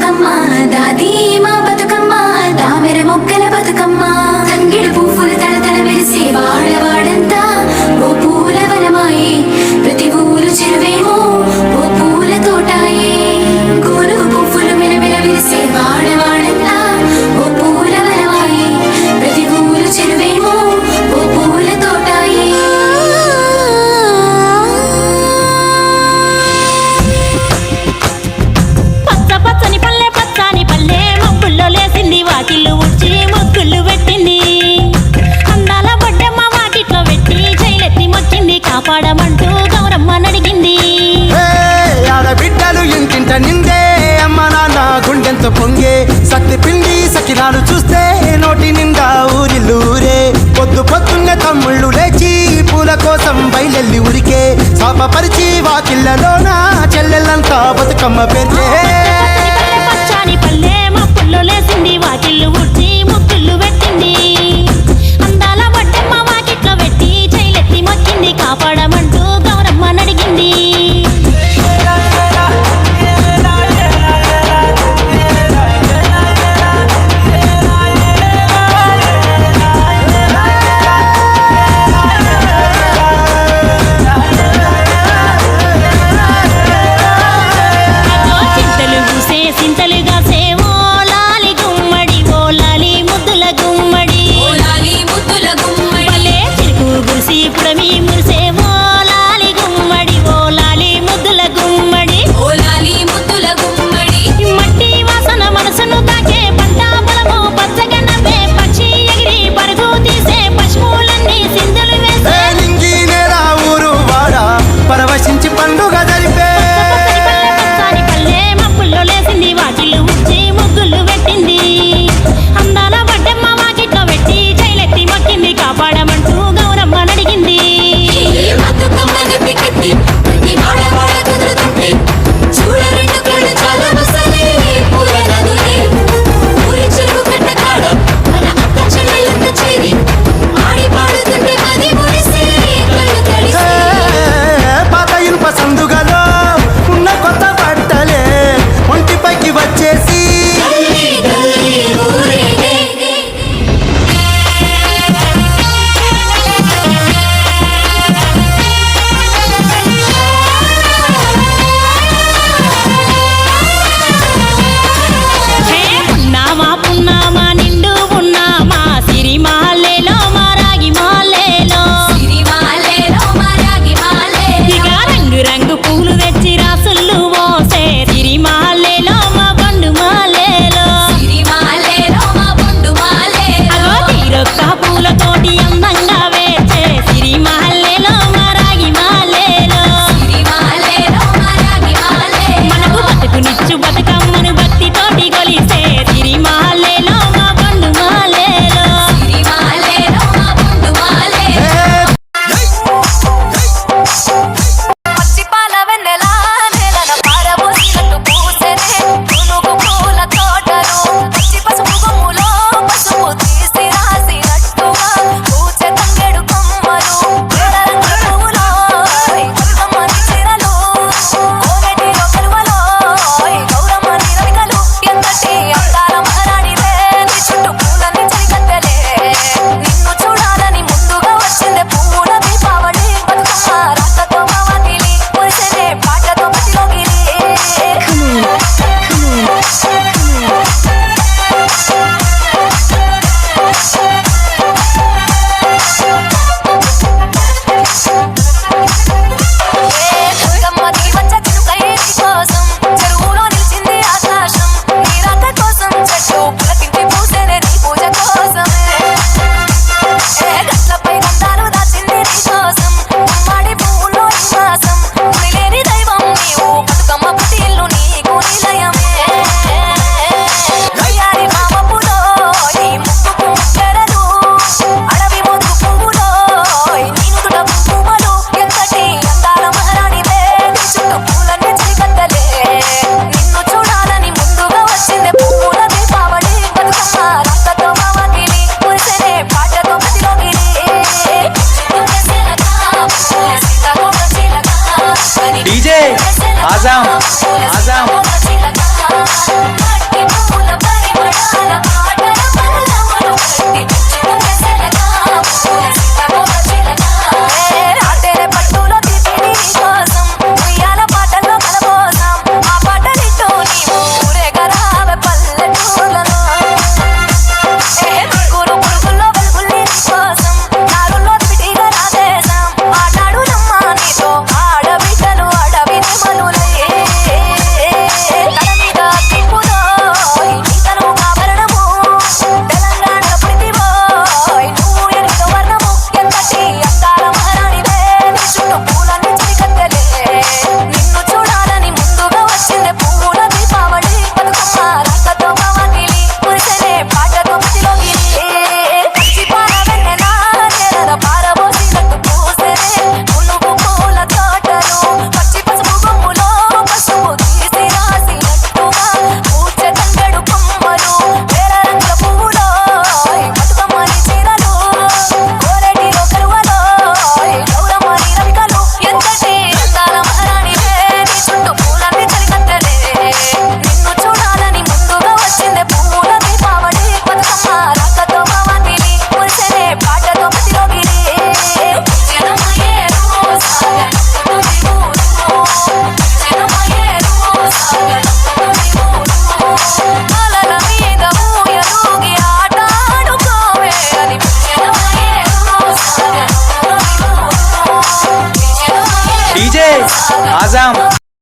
బతుకమ్మ దాది మా బతుకమ్మ దామెర మొగ్గల బతుకమ్మ తంగిడి పువ్వులు తడతడ మెరిసే వాడవాడంతా ఓ పూల వనమాయే ప్రతి ఊరు చెరువేమో ఓ పూల తోటాయే గోనుగు పువ్వులు మెలమెల మెరిసే వాడవాడంతా ఓ పూల వనమాయే ప్రతి ఊరు చెరువేమో ఓ పూల తోటాయే పచ్చని పల్లె పచ్చని పల్లె మొక్కుల్లో లేసింది వాకిళ్ళు ఉడ్చి మొక్కులు పెట్టింది అందాల బొడ్డమ్మ వాకిట్లో పెట్టి జైలెత్తి మొక్కింది కాపాడమంటూ గౌరమ్మ నడిగింది ఆడబిడ్డలు ఇంటింట నిందే అమ్మ నాన్న గుండెంతో పొంగే సత్తి పిండి సకినాలు చూస్తే నోటి నిండా ఊరిల్లూరే పొద్దు పొద్దున్నే తమ్ముళ్ళు లేచి పూల కోసం బయలెల్లి ఉరికే శాపపరిచి వాకిళ్ళలోన చెల్లెళ్ళంతా బతుకమ్మ పేర్చే పచ్చని పల్లె మొక్కుల్లో లేసింది వాకిళ్ళు ఉడ్చి మొక్కులు పెట్టింది అందాల బొడ్డమ్మ వాకిట్లో పెట్టి జైలెత్తి మొక్కింది కాపాడమంటూ గౌరమ్మ నడిగింది आजाम आजाम ఆజాం